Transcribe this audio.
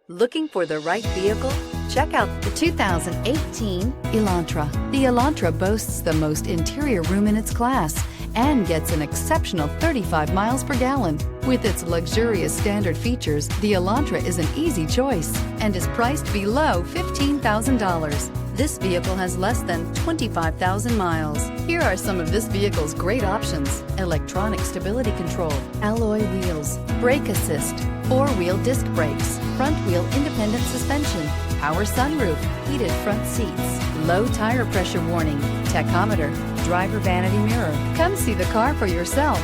Looking for the right vehicle? Check out the 2018 Elantra. The Elantra boasts the most interior room in its class and gets an exceptional 35 miles per gallon. With its luxurious standard features, the Elantra is an easy choice and is priced below $15,000. This vehicle has less than 25,000 miles. Here are some of this vehicle's great options: electronic stability control, alloy wheels, brake assist, four-wheel disc brakes, front-wheel independent suspension, power sunroof, heated front seats, low tire pressure warning, tachometer, driver vanity mirror. Come see the car for yourself.